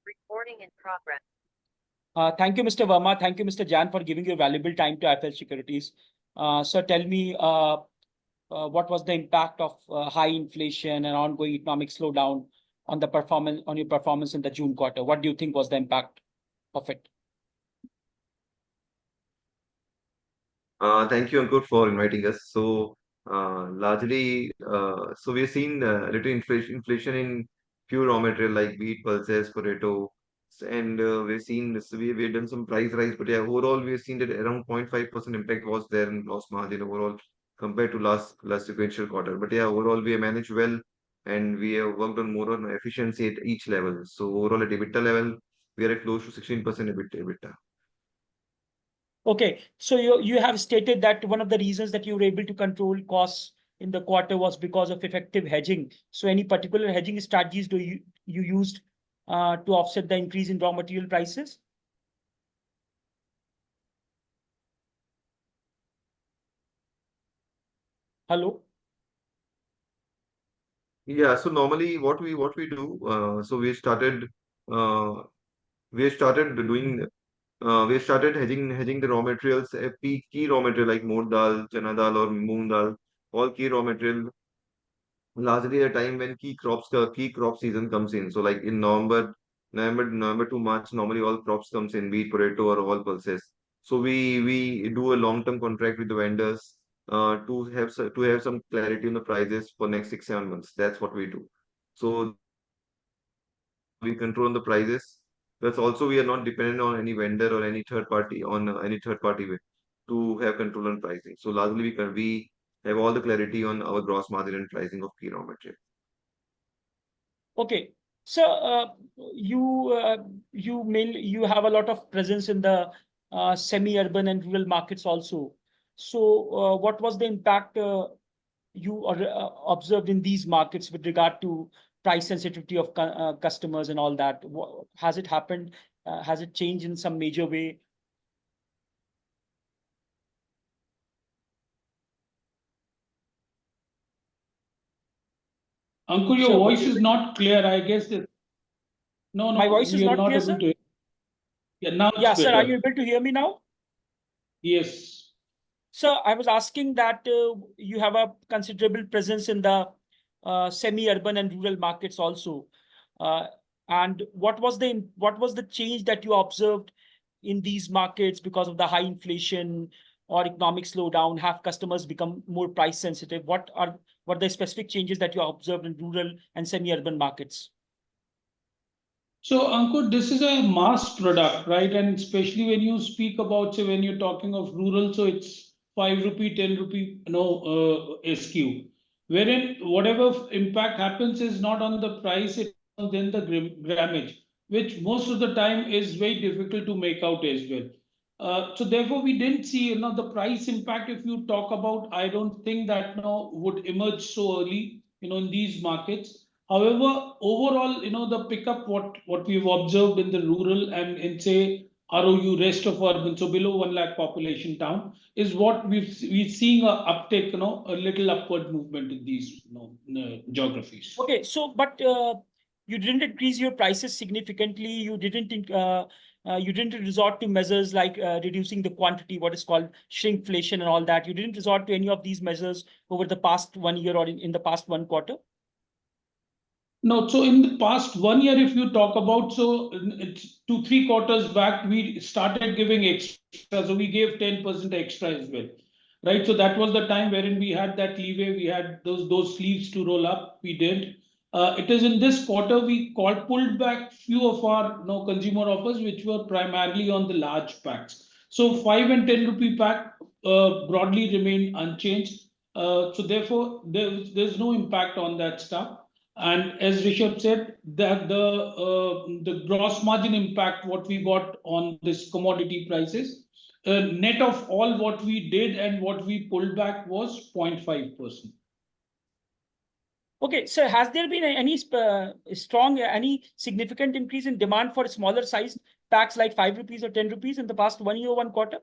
Recording in progress. Thank you, Mr. Verma. Thank you, Mr. Jain, for giving your valuable time to IFL Securities. Sir, tell me, what was the impact of high inflation and ongoing economic slowdown on your performance in the June quarter? What do you think was the impact of it? Thank you, Ankur, for inviting us. Largely, we've seen little inflation in few raw material like wheat, pulses, potato, and we've done some price rise. But yeah, overall, we've seen that around 0.5% impact was there in gross margin overall compared to last sequential quarter. But yeah, overall, we have managed well, and we have worked on more on efficiency at each level. So overall, at EBITDA level, we are at close to 16% EBITDA. Okay, so you have stated that one of the reasons that you were able to control costs in the quarter was because of effective hedging. So any particular hedging strategies do you used to offset the increase in raw material prices? Hello? Yeah, so normally what we do, we started doing we started hedging the raw materials, key raw material like moor dal, chana dal, or moong dal, all key raw material. Largely a time when key crop season comes in. So like in November to March, normally all crops comes in, wheat, potato, or all pulses. So we do a long-term contract with the vendors to have some clarity on the prices for next 6-7 months. That's what we do. So we control the prices. Plus also we are not dependent on any vendor or any third party way to have control on pricing. So largely we have all the clarity on our gross margin and pricing of key raw material. Okay, so you have a lot of presence in the semi-urban and rural markets also. So what was the impact you observed in these markets with regard to price sensitivity of customers and all that? Has it happened? Has it changed in some major way? Ankur, your voice is not clear. I guess that. No, my voice is not clear, sir? Yeah, now it's better. Sir, are you able to hear me now? Yes. So I was asking that you have a considerable presence in the semi-urban and rural markets also. And what was the change that you observed in these markets because of the high inflation or economic slowdown? Have customers become more price sensitive? What are the specific changes that you observed in rural and semi-urban markets? So Ankur, this is a mass product, right? And especially when you speak about, say, when you're talking of rural, so it's 5 rupee, 10 rupee, SQ. Wherein whatever impact happens is not on the price, it's then the grammage, which most of the time is very difficult to make out as well. So therefore, we didn't see, the price impact. If you talk about, I don't think that would emerge so early, in these markets. However, overall, the pickup what we've observed in the rural and in, say, ROU, rest of urban, so below 1 lakh population town, is what we're seeing a uptake, a little upward movement in these geographies. Okay, so but you didn't increase your prices significantly. You didn't resort to measures like reducing the quantity, what is called shrinkflation and all that. You didn't resort to any of these measures over the past 1 year or in the past one quarter? No, so in the past 1 year, if you talk about, so it's 2-3 quarters back, we started giving extra. So we gave 10% extra as well, right? So that was the time wherein we had that leeway. We had those sleeves to roll up. We did. It is in this quarter we pulled back few of our consumer offers, which were primarily on the large packs. So 5 and 10 rupee pack broadly remain unchanged. So therefore, there's no impact on that stuff. And as Rishabh said, that the gross margin impact, what we got on this commodity prices, net of all what we did and what we pulled back was 0.5%. Okay, so has there been any significant increase in demand for smaller size packs like 5 rupees or 10 rupees in the past 1 year, one quarter?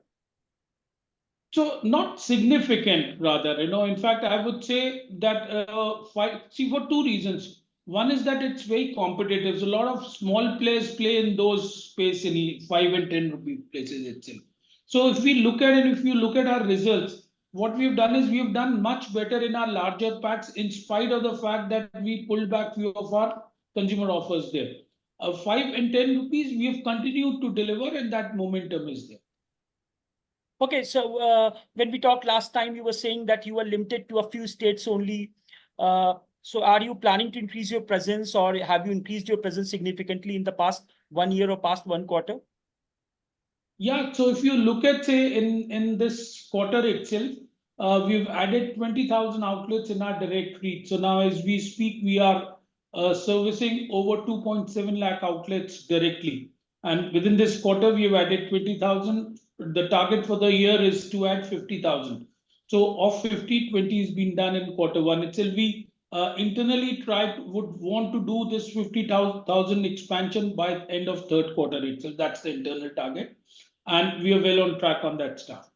So not significant, rather, in fact, I would say that for 2 reasons. One is that it's very competitive. So a lot of small players play in those space in 5 and 10 rupee places itself. So if we look at it, if you look at our results, what we've done is we've done much better in our larger packs in spite of the fact that we pulled back few of our consumer offers there. 5 and 10 rupees, we have continued to deliver, and that momentum is there. Okay, so when we talked last time, you were saying that you were limited to a few states only. So are you planning to increase your presence, or have you increased your presence significantly in the past 1 year or past 1 quarter? Yeah, so if you look at, say, in this quarter itself, we've added 20,000 outlets in our direct reach. So now, as we speak, we are servicing over 2.7 lakh outlets directly. And within this quarter, we have added 20,000. The target for the year is to add 50,000. So of 50, 20 has been done in quarter one itself. We internally would want to do this 50,000 expansion by end of third quarter itself. That's the internal target, and we are well on track on that stuff.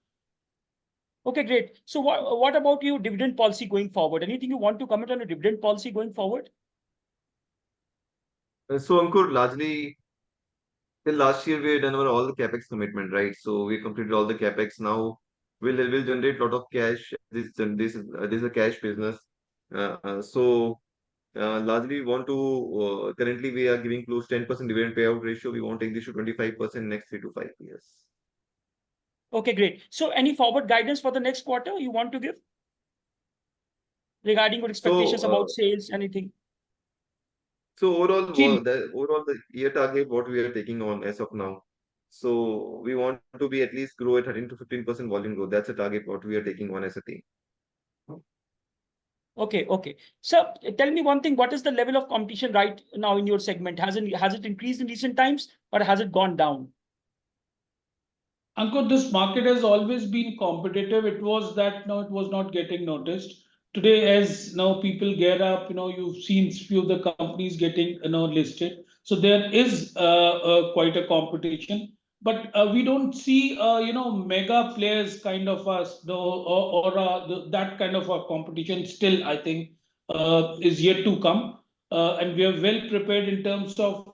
Okay, great. So what about your dividend policy going forward? Anything you want to comment on a dividend policy going forward? So Ankur, largely till last year we had done all the capex commitment, right? So we completed all the capex. Now we'll generate a lot of cash. This is a cash business. Largely we want to currently we are giving close 10% dividend payout ratio. We want to take this to 25% next 3 to 5 years. Okay, great. So any forward guidance for the next quarter you want to give regarding your expectations about sales, anything? So overall, the year target what we are taking on as of now. So we want to be at least grow at 13 to 15% volume growth. That's a target what we are taking on as a team. Okay, okay. So tell me one thing, what is the level of competition right now in your segment? Has it increased in recent times, or has it gone down? Ankur, this market has always been competitive. It was that now it was not getting noticed. Today, as now people gear up, you've seen few of the companies getting listed. So there is quite a competition, but we don't see mega players kind of us that kind of a competition. Still, I think is yet to come, and we are well prepared in terms of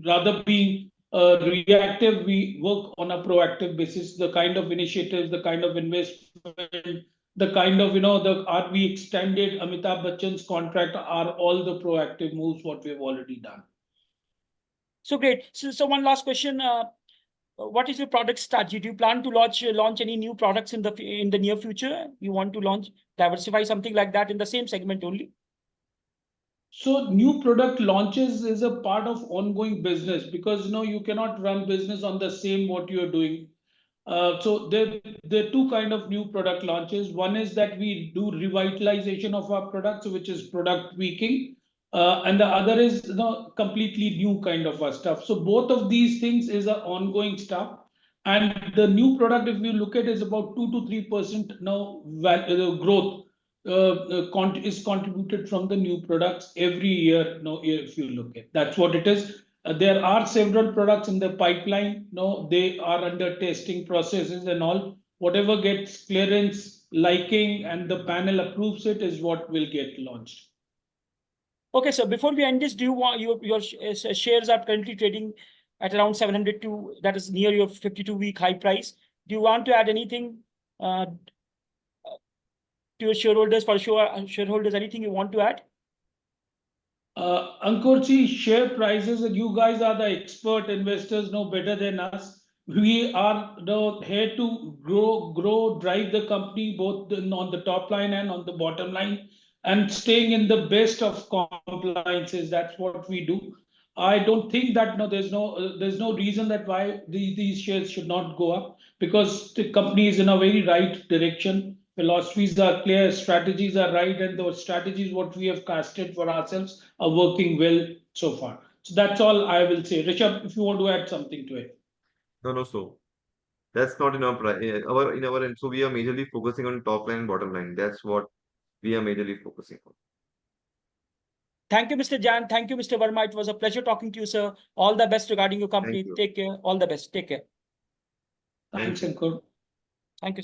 rather being reactive, we work on a proactive basis. The kind of initiatives, the kind of investment, the kind of, we extended Amitabh Bachchan's contract are all the proactive moves what we have already done. So great. So one last question. What is your product strategy? Do you plan to launch any new products in the near future? You want to diversify something like that in the same segment only? So new product launches is a part of ongoing business, because you cannot run business on the same what you are doing. So there are two kind of new product launches. One is that we do revitalization of our products, which is product tweaking, and the other is completely new kind of stuff. So both of these things is an ongoing stuff, and the new product, if you look at, is about 2 to 3% now growth is contributed from the new products every year. If you look at, that's what it is. There are several products in the pipeline. They are under testing processes and all. Whatever gets clearance, liking, and the panel approves it is what will get launched. Okay, so before we end this, do you want your shares are currently trading at around 702, that is near your 52-week high price. Do you want to add anything to your shareholders? For sure, shareholders, anything you want to add? Ankurji, share prices, and you guys are the expert investors, know better than us. We are here to grow, drive the company both on the top line and on the bottom line, and staying in the best of compliances. That's what we do. I don't think that there's no reason that why these shares should not go up, because the company is in a very right direction. Philosophies are clear, strategies are right, and those strategies what we have casted for ourselves are working well so far. So that's all I will say. Rishabh, if you want to add something to it. No, so that's not in our end. So we are majorly focusing on top line and bottom line. That's what we are majorly focusing on. Thank you, Mr. Jain. Thank you, Mr. Verma. It was a pleasure talking to you, sir. All the best regarding your company. Thank you. Take care. All the best. Take care. Thanks, Ankur. Thank you.